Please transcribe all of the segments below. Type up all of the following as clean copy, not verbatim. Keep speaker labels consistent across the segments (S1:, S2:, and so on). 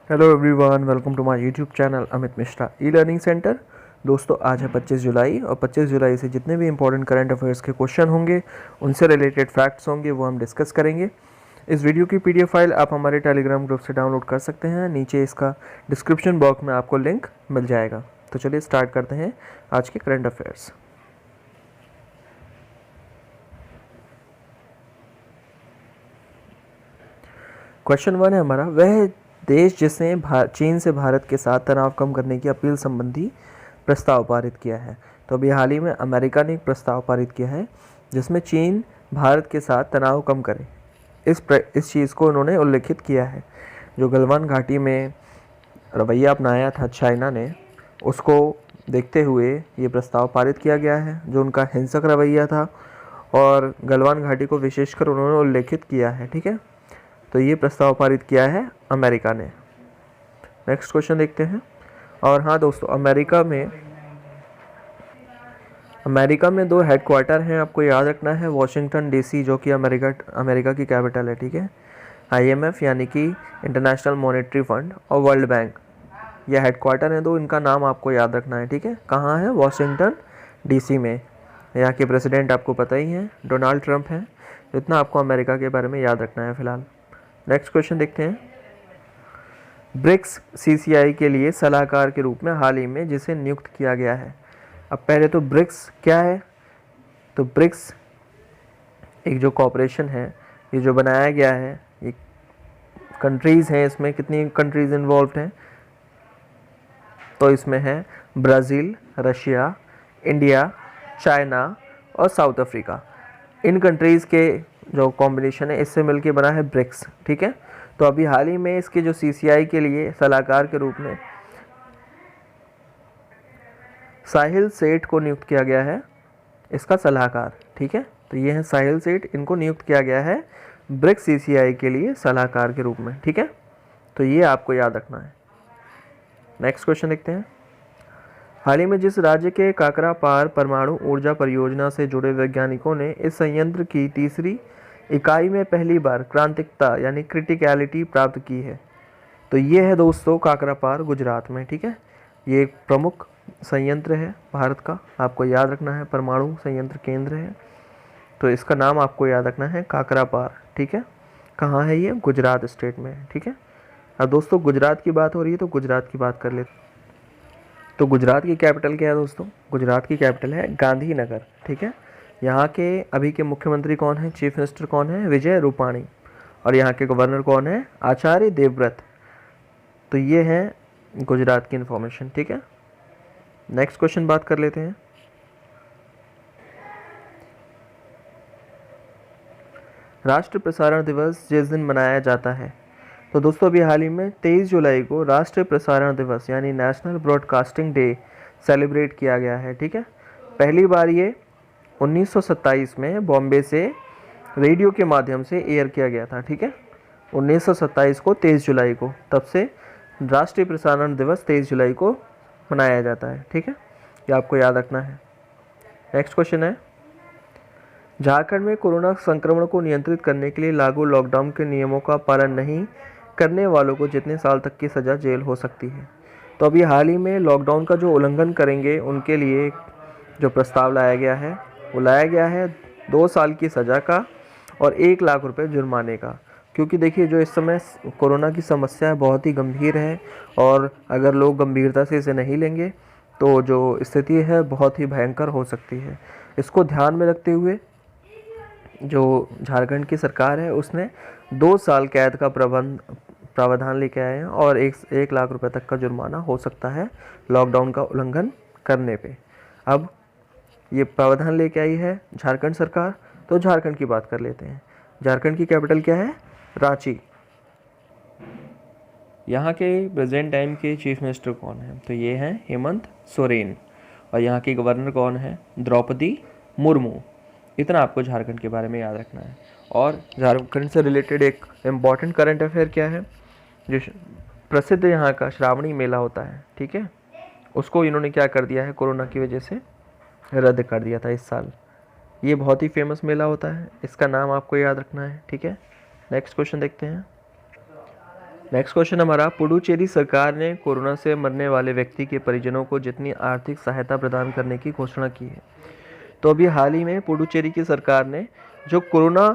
S1: Hello everyone, welcome to my YouTube channel Amit Mishra e learning centre. दोस्तों, आज है 25 जुलाई और 25 जुलाई से जितने भी इंपॉर्टेंट करंट अफेयर्स के क्वेश्चन होंगे, उनसे रिलेटेड फैक्ट्स होंगे, वो हम डिस्कस करेंगे। इस वीडियो की पीडीएफ फाइल आप हमारे टेलीग्राम ग्रुप से डाउनलोड कर सकते हैं। नीचे इसका डिस्क्रिप्शन बॉक्स में आपको लिंक मिल जाएगा। तो चलिए स्टार्ट करते हैं आज के करंट अफेयर्स। क्वेश्चन 1 है हमारा, वह देश जिसने चीन से भारत के साथ तनाव कम करने की अपील संबंधी प्रस्ताव पारित किया है। तो अभी हाल ही में अमेरिका ने एक प्रस्ताव पारित किया है जिसमें चीन भारत के साथ तनाव कम करे। इस चीज़ को उन्होंने उल्लेखित किया है। जो गलवान घाटी में रवैया अपनाया था चाइना ने, उसको देखते हुए ये प्रस्ताव पारित किया गया है, जो उनका हिंसक रवैया था, और गलवान घाटी को विशेषकर उन्होंने उल्लेखित किया है। ठीक है, तो ये प्रस्ताव पारित किया है अमेरिका ने। नेक्स्ट क्वेश्चन देखते हैं। और हाँ दोस्तों, अमेरिका में 2 हेडक्वार्टर हैं, आपको याद रखना है। वॉशिंगटन डीसी, जो कि अमेरिका की कैपिटल है। ठीक है, IMF यानी कि इंटरनेशनल मॉनेटरी फंड, और वर्ल्ड बैंक, यह हेडक्वार्टर हैं 2, इनका नाम आपको याद रखना है। ठीक है, कहाँ है? वॉशिंगटन डीसी में। यहाँ के प्रेसिडेंट आपको पता ही है, डोनाल्ड ट्रंप हैं। इतना आपको अमेरिका के बारे में याद रखना है फिलहाल। नेक्स्ट क्वेश्चन देखते हैं। ब्रिक्स CCI के लिए सलाहकार के रूप में हाल ही में जिसे नियुक्त किया गया है। अब पहले तो ब्रिक्स क्या है? तो ब्रिक्स एक जो कॉपरेशन है, ये जो बनाया गया है, ये कंट्रीज़ हैं। इसमें कितनी कंट्रीज़ इन्वॉल्व हैं? तो इसमें है ब्राज़ील, रशिया, इंडिया, चाइना और साउथ अफ्रीका। इन कंट्रीज़ के जो कॉम्बिनेशन है, इससे मिलके बना है ब्रिक्स। ठीक है, तो अभी हाल ही में इसके जो CCI के लिए सलाहकार के रूप में साहिल सेठ को नियुक्त किया गया है, इसका सलाहकार। ठीक है, तो ये है साहिल सेठ, इनको नियुक्त किया गया है ब्रिक्स CCI के लिए सलाहकार के रूप में। ठीक है, तो ये आपको याद रखना है। नेक्स्ट क्वेश्चन देखते हैं। हाल ही में जिस राज्य के काकरापार परमाणु ऊर्जा परियोजना से जुड़े वैज्ञानिकों ने इस संयंत्र की तीसरी इकाई में पहली बार क्रांतिकता यानी क्रिटिकलिटी प्राप्त की है। तो ये है दोस्तों काकरापार, गुजरात में। ठीक है, ये एक प्रमुख संयंत्र है भारत का, आपको याद रखना है। परमाणु संयंत्र केंद्र है, तो इसका नाम आपको याद रखना है काकरापार। ठीक है, कहाँ है ये? गुजरात स्टेट में है। ठीक है, अब दोस्तों गुजरात की बात हो रही है तो गुजरात की बात कर लेते। तो गुजरात की कैपिटल क्या है दोस्तों? गुजरात की कैपिटल है गांधीनगर। ठीक है, यहाँ के अभी के मुख्यमंत्री कौन है? चीफ मिनिस्टर कौन है? विजय रूपाणी। और यहाँ के गवर्नर कौन है? आचार्य देवव्रत। तो ये है गुजरात की इन्फॉर्मेशन। ठीक है, नेक्स्ट क्वेश्चन बात कर लेते हैं। राष्ट्रीय प्रसारण दिवस जिस दिन मनाया जाता है, तो दोस्तों अभी हाल ही में 23 जुलाई को राष्ट्रीय प्रसारण दिवस यानी नेशनल ब्रॉडकास्टिंग डे सेलिब्रेट किया गया है। ठीक है, पहली बार ये 1927 में बॉम्बे से रेडियो के माध्यम से एयर किया गया था। ठीक है, 1927 को 23 जुलाई को, तब से राष्ट्रीय प्रसारण दिवस 23 जुलाई को मनाया जाता है। ठीक है, ये आपको याद रखना है। नेक्स्ट क्वेश्चन है, झारखंड में कोरोना संक्रमण को नियंत्रित करने के लिए लागू लॉकडाउन के नियमों का पालन नहीं करने वालों को जितने साल तक की सज़ा जेल हो सकती है। तो अभी हाल ही में लॉकडाउन का जो उल्लंघन करेंगे उनके लिए जो प्रस्ताव लाया गया है, वो लाया गया है 2 साल की सज़ा का और 1 लाख रुपए जुर्माने का। क्योंकि देखिए, जो इस समय कोरोना की समस्या है बहुत ही गंभीर है, और अगर लोग गंभीरता से इसे नहीं लेंगे तो जो स्थिति है बहुत ही भयंकर हो सकती है। इसको ध्यान में रखते हुए जो झारखंड की सरकार है, उसने 2 साल कैद का प्रावधान लेके आए हैं, और 1 लाख रुपए तक का जुर्माना हो सकता है लॉकडाउन का उल्लंघन करने पे। अब ये प्रावधान लेके आई है झारखंड सरकार, तो झारखंड की बात कर लेते हैं। झारखंड की कैपिटल क्या है? रांची। यहाँ के प्रेजेंट टाइम के चीफ मिनिस्टर कौन है? तो ये हैं हेमंत सोरेन। और यहाँ के गवर्नर कौन है? द्रौपदी मुर्मू। इतना आपको झारखंड के बारे में याद रखना है। और झारखंड से रिलेटेड एक इम्पॉर्टेंट करंट अफेयर क्या है? जो प्रसिद्ध यहाँ का श्रावणी मेला होता है, ठीक है, उसको इन्होंने क्या कर दिया है, कोरोना की वजह से रद्द कर दिया था इस साल। ये बहुत ही फेमस मेला होता है, इसका नाम आपको याद रखना है। ठीक है, नेक्स्ट क्वेश्चन देखते हैं। नेक्स्ट क्वेश्चन हमारा, पुडुचेरी सरकार ने कोरोना से मरने वाले व्यक्ति के परिजनों को जितनी आर्थिक सहायता प्रदान करने की घोषणा की है। तो अभी हाल ही में पुडुचेरी की सरकार ने जो कोरोना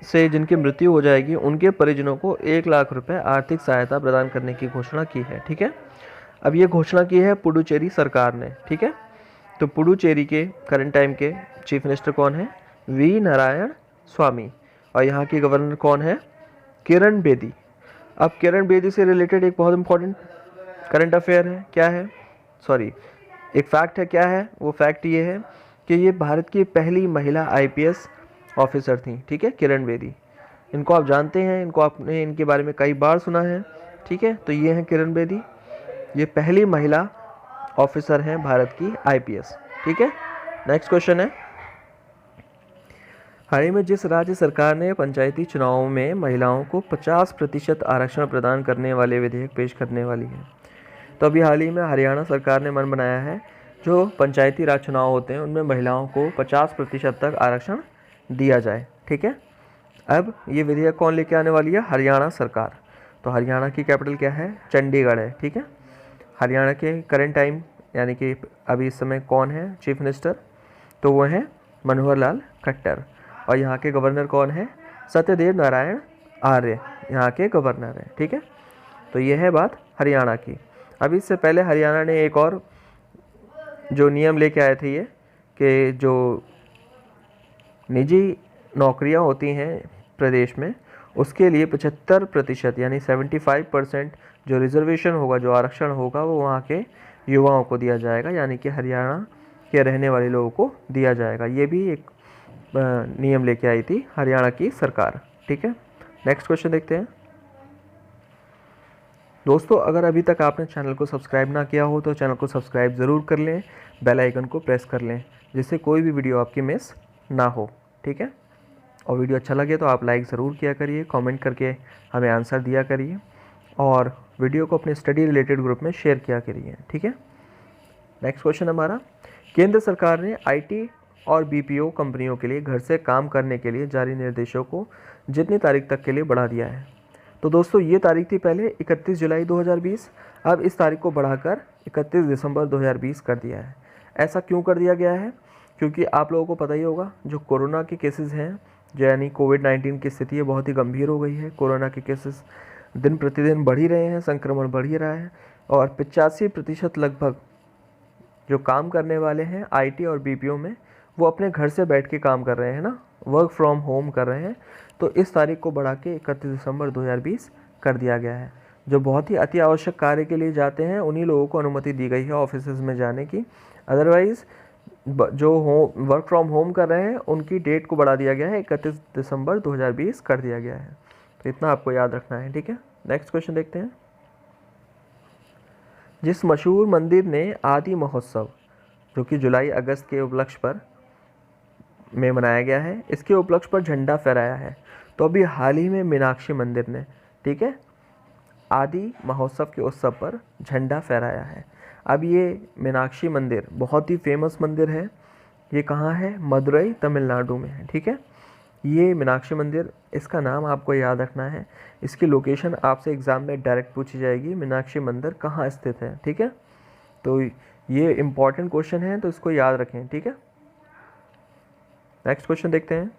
S1: से जिनकी मृत्यु हो जाएगी उनके परिजनों को 1 लाख रुपए आर्थिक सहायता प्रदान करने की घोषणा की है। ठीक है, अब ये घोषणा की है पुडुचेरी सरकार ने। ठीक है, तो पुडुचेरी के करंट टाइम के चीफ मिनिस्टर कौन है? वी नारायण स्वामी। और यहाँ की गवर्नर कौन है? किरण बेदी। अब किरण बेदी से रिलेटेड एक बहुत इंपॉर्टेंट करंट अफेयर है, क्या है, सॉरी एक फैक्ट है, क्या है वो फैक्ट ये है कि ये भारत की पहली महिला आईपीएस ऑफिसर थी। ठीक है, किरण बेदी, इनको आप जानते हैं, इनको आपने इनके बारे में कई बार सुना है। ठीक है, तो ये हैं किरण बेदी, ये पहली महिला ऑफिसर हैं भारत की आईपीएस। ठीक है, नेक्स्ट क्वेश्चन है, हाल ही में जिस राज्य सरकार ने पंचायती चुनावों में महिलाओं को 50% आरक्षण प्रदान करने वाले विधेयक पेश करने वाली है। तो अभी हाल ही में हरियाणा सरकार ने मन बनाया है जो पंचायती राज चुनाव होते हैं उनमें महिलाओं को 50% तक आरक्षण दिया जाए। ठीक है, अब ये विधेयक कौन लेके आने वाली है? हरियाणा सरकार। तो हरियाणा की कैपिटल क्या है? चंडीगढ़ है। ठीक है, हरियाणा के करंट टाइम यानी कि अभी इस समय कौन है चीफ मिनिस्टर? तो वो हैं मनोहर लाल खट्टर। और यहाँ के गवर्नर कौन है? सत्यदेव नारायण आर्य यहाँ के गवर्नर हैं। ठीक है, तो ये है बात हरियाणा की। अभी इससे पहले हरियाणा ने एक और जो नियम लेके आए थे ये कि जो निजी नौकरियां होती हैं प्रदेश में उसके लिए 75% यानी 75% जो रिजर्वेशन होगा, जो आरक्षण होगा वो वहाँ के युवाओं को दिया जाएगा, यानी कि हरियाणा के रहने वाले लोगों को दिया जाएगा। ये भी एक नियम लेके आई थी हरियाणा की सरकार। ठीक है, नेक्स्ट क्वेश्चन देखते हैं। दोस्तों, अगर अभी तक आपने चैनल को सब्सक्राइब ना किया हो तो चैनल को सब्सक्राइब ज़रूर कर लें, बेल आइकन को प्रेस कर लें जिससे कोई भी वीडियो आपकी मिस ना हो। ठीक है, और वीडियो अच्छा लगे तो आप लाइक ज़रूर किया करिए, कमेंट करके हमें आंसर दिया करिए और वीडियो को अपने स्टडी रिलेटेड ग्रुप में शेयर किया करिए। ठीक है, नेक्स्ट क्वेश्चन हमारा, केंद्र सरकार ने आईटी और बीपीओ कंपनियों के लिए घर से काम करने के लिए जारी निर्देशों को जितनी तारीख तक के लिए बढ़ा दिया है। तो दोस्तों, ये तारीख थी पहले 31 जुलाई 2020, अब इस तारीख को बढ़ाकर 31 दिसंबर 2020 कर दिया है। ऐसा क्यों कर दिया गया है? क्योंकि आप लोगों को पता ही होगा जो कोरोना के केसेस हैं, जो यानी कोविड-19 की स्थिति है बहुत ही गंभीर हो गई है। कोरोना के केसेस दिन प्रतिदिन बढ़ ही रहे हैं, संक्रमण बढ़ ही रहा है और 85% लगभग जो काम करने वाले हैं आईटी और बीपीओ में वो अपने घर से बैठ के काम कर रहे हैं ना, वर्क फ्रॉम होम कर रहे हैं। तो इस तारीख को बढ़ा के 31 दिसंबर 2020 कर दिया गया है। जो बहुत ही अति आवश्यक कार्य के लिए जाते हैं उन्हीं लोगों को अनुमति दी गई है ऑफिस में जाने की। अदरवाइज़ जो वर्क फ्रॉम होम कर रहे हैं उनकी डेट को बढ़ा दिया गया है, 31 दिसंबर 2020 कर दिया गया है। तो इतना आपको याद रखना है। ठीक है, नेक्स्ट क्वेश्चन देखते हैं। जिस मशहूर मंदिर ने आदि महोत्सव जो कि जुलाई अगस्त के उपलक्ष्य पर में मनाया गया है, इसके उपलक्ष्य पर झंडा फहराया है। तो अभी हाल ही में मीनाक्षी मंदिर ने, ठीक है, आदि महोत्सव के उत्सव पर झंडा फहराया है। अब ये मीनाक्षी मंदिर बहुत ही फेमस मंदिर है। ये कहाँ है? मदुरई तमिलनाडु में है। ठीक है, ये मीनाक्षी मंदिर, इसका नाम आपको याद रखना है। इसकी लोकेशन आपसे एग्ज़ाम में डायरेक्ट पूछी जाएगी, मीनाक्षी मंदिर कहाँ स्थित है। ठीक है, तो ये इम्पॉर्टेंट क्वेश्चन है तो इसको याद रखें। ठीक है, नेक्स्ट क्वेश्चन देखते हैं।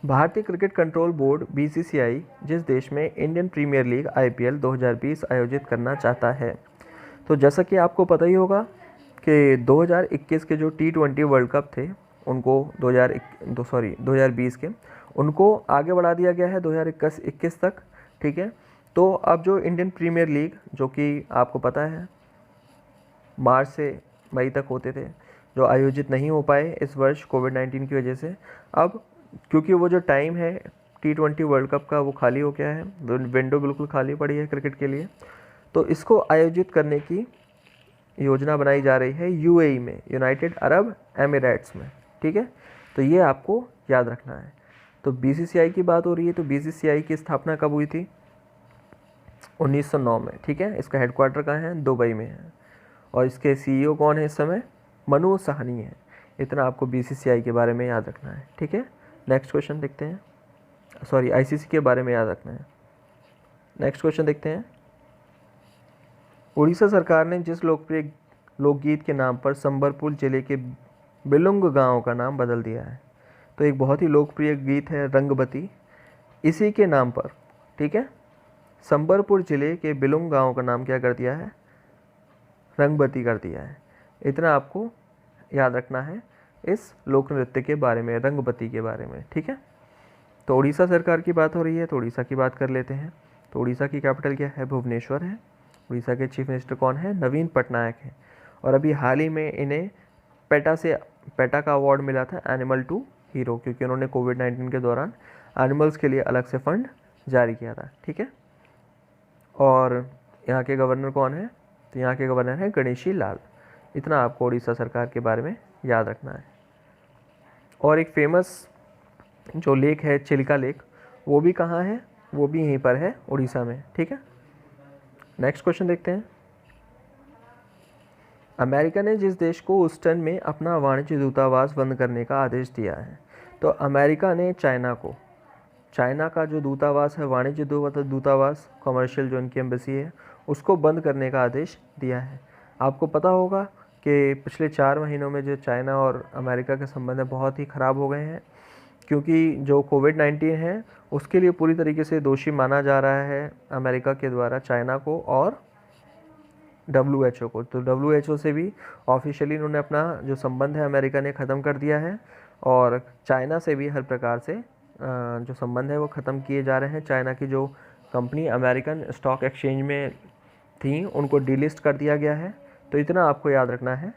S1: भारतीय क्रिकेट कंट्रोल बोर्ड बीसीसीआई जिस देश में इंडियन प्रीमियर लीग आईपीएल 2020 आयोजित करना चाहता है, तो जैसा कि आपको पता ही होगा कि 2021 के जो T20 वर्ल्ड कप थे उनको 2020 के उनको आगे बढ़ा दिया गया है 2021 तक। ठीक है, तो अब जो इंडियन प्रीमियर लीग जो कि आपको पता है मार्च से मई तक होते थे, जो आयोजित नहीं हो पाए इस वर्ष कोविड-19 की वजह से, अब क्योंकि वो जो टाइम है T20 वर्ल्ड कप का वो खाली हो गया है, विंडो बिल्कुल खाली पड़ी है क्रिकेट के लिए, तो इसको आयोजित करने की योजना बनाई जा रही है यूएई में, यूनाइटेड अरब एमिरेट्स में। ठीक है, तो ये आपको याद रखना है। तो बीसीसीआई की बात हो रही है, तो बीसीसीआई की स्थापना कब हुई थी? 1909 में। ठीक है, इसका हेडक्वार्टर कहाँ है? दुबई में है और इसके सीईओ कौन है इस समय? मनु साहनी है। इतना आपको बीसीसीआई के बारे में याद रखना है। ठीक है, नेक्स्ट क्वेश्चन देखते हैं। सॉरी, आईसीसी के बारे में याद रखना है। नेक्स्ट क्वेश्चन देखते हैं। उड़ीसा सरकार ने जिस लोकप्रिय लोकगीत के नाम पर संबलपुर जिले के बिलुंग गांव का नाम बदल दिया है। तो एक बहुत ही लोकप्रिय गीत है रंगबती, इसी के नाम पर, ठीक है, संबलपुर जिले के बिलुंग गांव का नाम क्या कर दिया है, रंगबती कर दिया है। इतना आपको याद रखना है इस लोक नृत्य के बारे में, रंगबती के बारे में, ठीक है। तो उड़ीसा सरकार की बात हो रही है तो उड़ीसा की बात कर लेते हैं। तो उड़ीसा की कैपिटल क्या है, भुवनेश्वर है। उड़ीसा के चीफ मिनिस्टर कौन है, नवीन पटनायक है। और अभी हाल ही में इन्हें पेटा का अवार्ड मिला था, एनिमल टू हीरो, क्योंकि उन्होंने कोविड-19 के दौरान एनिमल्स के लिए अलग से फंड जारी किया था, ठीक है। और यहाँ के गवर्नर कौन है, तो यहाँ के गवर्नर हैं गणेशी लाल। इतना आपको उड़ीसा सरकार के बारे में याद रखना है। और एक फेमस जो लेक है चिल्का लेक, वो भी कहाँ है, वो भी यहीं पर है उड़ीसा में, ठीक है। नेक्स्ट क्वेश्चन देखते हैं। अमेरिका ने जिस देश को ह्यूस्टन में अपना वाणिज्य दूतावास बंद करने का आदेश दिया है, तो अमेरिका ने चाइना का जो दूतावास है, वाणिज्य दूतावास, कमर्शियल जो इनकी एम्बेसी है, उसको बंद करने का आदेश दिया है। आपको पता होगा कि पिछले 4 महीनों में जो चाइना और अमेरिका के संबंध बहुत ही ख़राब हो गए हैं, क्योंकि जो कोविड-19 है उसके लिए पूरी तरीके से दोषी माना जा रहा है अमेरिका के द्वारा चाइना को और WHO को। तो WHO से भी ऑफिशियली इन्होंने अपना जो संबंध है अमेरिका ने ख़त्म कर दिया है, और चाइना से भी हर प्रकार से जो संबंध है वो ख़त्म किए जा रहे हैं। चाइना की जो कंपनी अमेरिकन स्टॉक एक्सचेंज में थी उनको डीलिस्ट कर दिया गया है। तो इतना आपको याद रखना है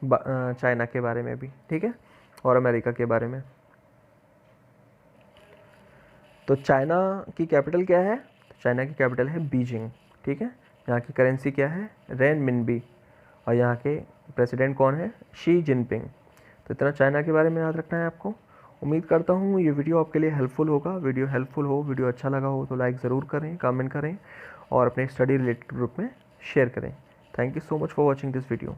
S1: चाइना के बारे में भी, ठीक है, और अमेरिका के बारे में। तो चाइना की कैपिटल क्या है, चाइना की कैपिटल है बीजिंग, ठीक है। यहाँ की करेंसी क्या है, रेनमिनबी, और यहाँ के प्रेसिडेंट कौन है, शी जिनपिंग। तो इतना चाइना के बारे में याद रखना है आपको। उम्मीद करता हूँ ये वीडियो आपके लिए हेल्पफुल होगा। वीडियो अच्छा लगा हो तो लाइक ज़रूर करें, कमेंट करें और अपने स्टडी रिलेटेड ग्रुप में शेयर करें। Thank you so much for watching this video.